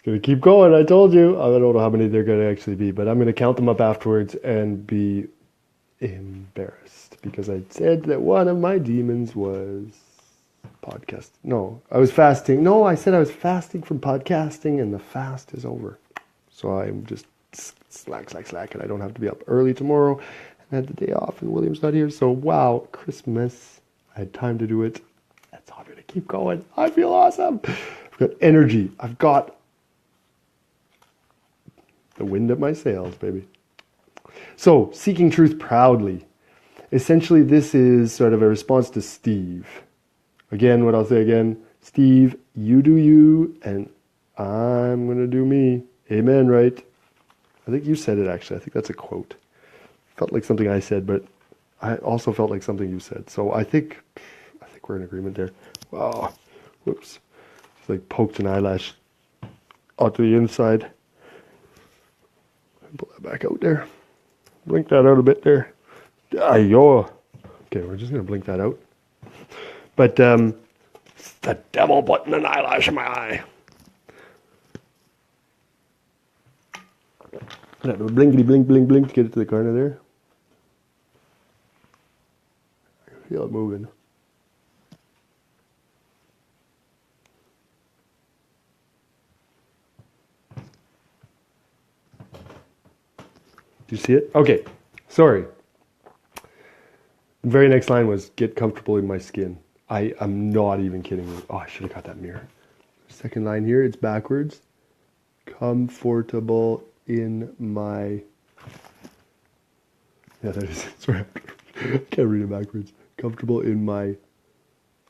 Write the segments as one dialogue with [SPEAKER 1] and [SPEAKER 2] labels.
[SPEAKER 1] Gonna keep going. I told you. I don't know how many they're gonna actually be, but I'm gonna count them up afterwards and be embarrassed because I said that one of my demons was podcast. No, I was fasting. No, I said I was fasting from podcasting, and the fast is over. So I'm just slack, and I don't have to be up early tomorrow. And I had the day off, and William's not here. So wow, Christmas. I had time to do it. That's how I'm gonna keep going. I feel awesome. I've got energy. I've got the wind at my sails, baby. So, seeking truth proudly. Essentially, this is sort of a response to Steve. Again, what I'll say again, Steve, you do you, and I'm going to do me. Amen, right? I think you said it, actually. I think that's a quote. Felt like something I said, but I also felt like something you said. So I think we're in agreement there. Wow. Whoops. It's like poked an eyelash onto the inside. Pull that back out there. Blink that out a bit there. Ayo. Okay, we're just going to blink that out. But it's the devil putting an eyelash in my eye. Blinkety blink blink blink to get it to the corner there. I can feel it moving. Do you see it? Okay, sorry. The very next line was, get comfortable in my skin. I am not even kidding you. Oh, I should have got that mirror. Second line here, it's backwards. Comfortable in my... Yeah, that is... Sorry, I can't read it backwards. Comfortable in my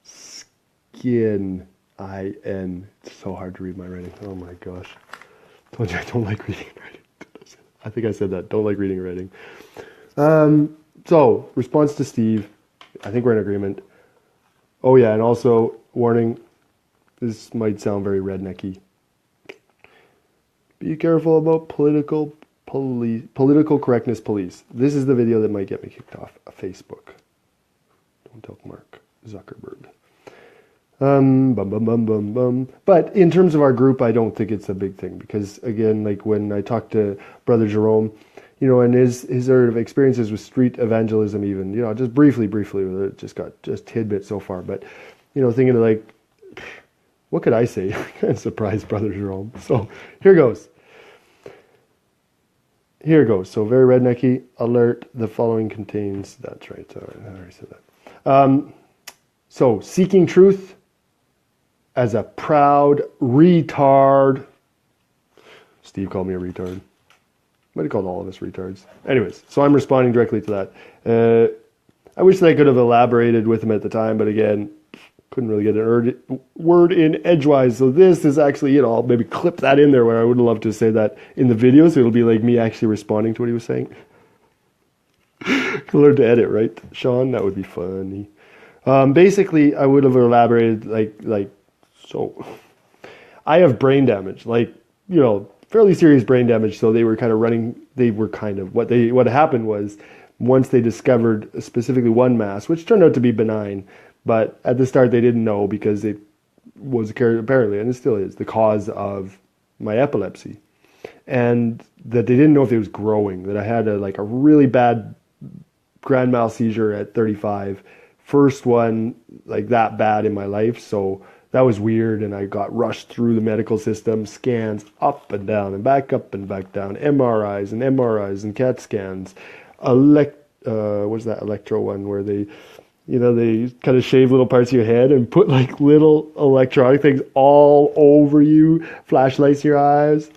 [SPEAKER 1] skin. I-N. It's so hard to read my writing. Oh my gosh. I told you I don't like reading and writing. I think I said that. Don't like reading and writing. So, response to Steve. I think we're in agreement. Oh yeah, and also, warning, this might sound very rednecky. Be careful about political correctness police. This is the video that might get me kicked off of Facebook. Don't tell Mark Zuckerberg. But in terms of our group, I don't think it's a big thing because, again, like when I talked to Brother Jerome, you know, and his sort of experiences with street evangelism, even, you know, just briefly, just got tidbits so far, but, you know, thinking like, what could I say? Surprise, Brother Jerome. So here goes. So very rednecky. Alert. The following contains. That's right. I already said that. So seeking truth as a proud retard. Steve called me a retard. Might have called all of us retards. Anyways, so I'm responding directly to that. I wish that I could have elaborated with him at the time, but again, couldn't really get a word in edgewise. So this is actually, you know, I'll maybe clip that in there where I would love to say that in the video, so it'll be like me actually responding to what he was saying. Learn to edit, right, Sean? That would be funny. Basically, I would have elaborated like so. I have brain damage, like, you know, fairly serious brain damage. So they were kind of what happened was once they discovered specifically one mass, which turned out to be benign, but at the start they didn't know because it was apparently, and it still is, the cause of my epilepsy, and that they didn't know if it was growing. That I had a really bad grand mal seizure at 35. First one like that bad in my life, so that was weird, and I got rushed through the medical system, scans up and down and back up and back down, MRIs and CAT scans, what's that electro one where they, you know, they kind of shave little parts of your head and put like little electronic things all over you, flashlights in your eyes.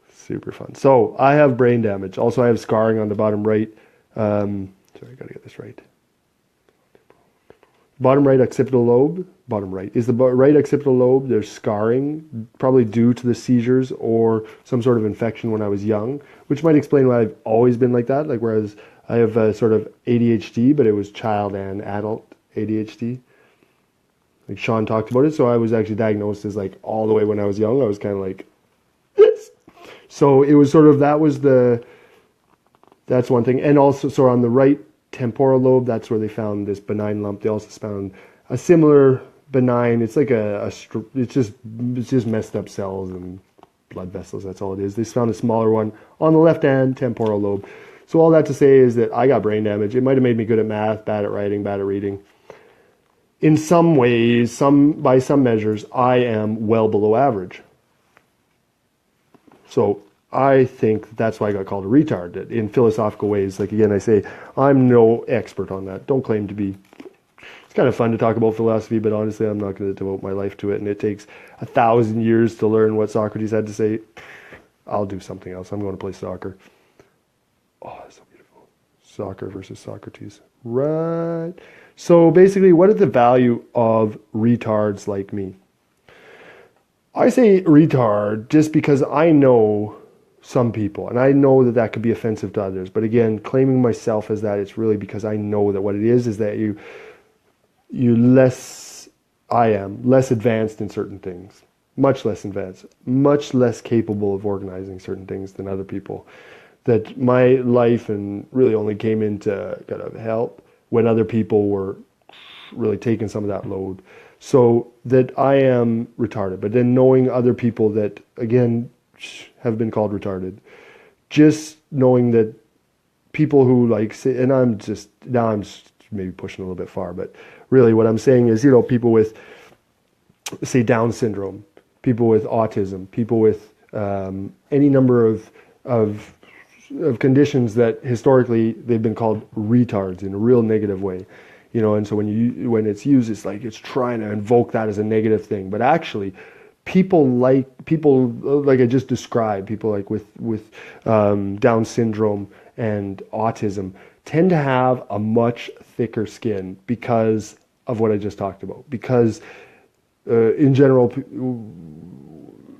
[SPEAKER 1] Super fun. So I have brain damage. Also, I have scarring on the bottom right. Sorry, I gotta get this right. Bottom right occipital lobe. Bottom right is the right occipital lobe. There's scarring, probably due to the seizures or some sort of infection when I was young, which might explain why I've always been like that. Like, whereas I have a sort of ADHD, but it was child and adult ADHD. Like Sean talked about it. So I was actually diagnosed as like all the way when I was young. I was kind of like this. So it was sort of, that's one thing. And also, so on the right temporal lobe, that's where they found this benign lump. They also found a similar benign. It's like it's just messed up cells and blood vessels. That's all it is. They found a smaller one on the left hand temporal lobe. So all that to say is that I got brain damage. It might have made me good at math, bad at writing, bad at reading. In some ways, by some measures, I am well below average. So I think that's why I got called a retard in philosophical ways. Like, again, I say, I'm no expert on that. Don't claim to be. It's kind of fun to talk about philosophy, but honestly, I'm not going to devote my life to it. And it takes 1,000 years to learn what Socrates had to say. I'll do something else. I'm going to play soccer. Oh, that's so beautiful. Soccer versus Socrates. Right. So basically, what is the value of retards like me? I say retard just because I know some people, and I know that that could be offensive to others. But again, claiming myself as that, it's really because I know that what it is that I am less advanced in certain things, much less advanced, much less capable of organizing certain things than other people. That my life and really only came into kind of help when other people were really taking some of that load. So that I am retarded, but then knowing other people that, again, have been called retarded, just knowing that people who like say, and I'm maybe pushing a little bit far, but really what I'm saying is, people with, say, Down syndrome, people with autism, people with any number of conditions that historically they've been called retards in a real negative way. And so when it's used, it's like it's trying to invoke that as a negative thing. But actually, people like I just described, people like with Down syndrome and autism tend to have a much thicker skin because of what I just talked about. Because in general,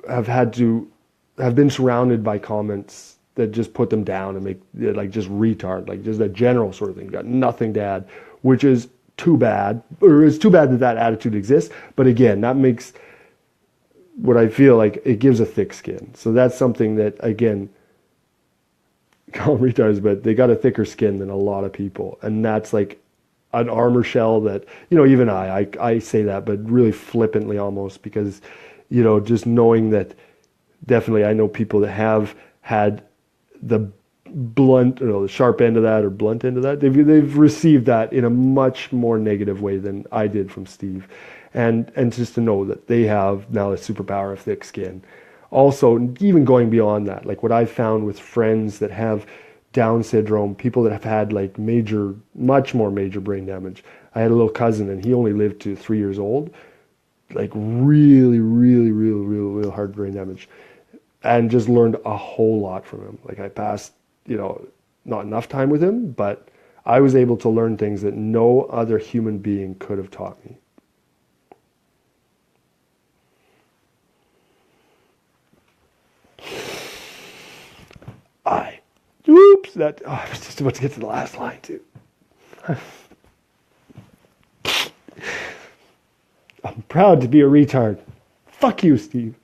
[SPEAKER 1] have been surrounded by comments that just put them down and make like just retard, like just a general sort of thing. Got nothing to add. Which is too bad, or it's too bad that attitude exists. But again, that makes what I feel like it gives a thick skin. So that's something that, again, call them retards, but they got a thicker skin than a lot of people. And that's like an armor shell that, even I say that, but really flippantly almost because, just knowing that definitely I know people that have had the the sharp end of that or blunt end of that. They've received that in a much more negative way than I did from Steve, and just to know that they have now a superpower of thick skin. Also, even going beyond that, like what I've found with friends that have Down syndrome, people that have had like much more major brain damage. I had a little cousin and he only lived to 3 years old, like really, really, really, really, really hard brain damage, and just learned a whole lot from him. Like I passed, not enough time with him, but I was able to learn things that no other human being could have taught me. I was just about to get to the last line too. I'm proud to be a retard. Fuck you, Steve.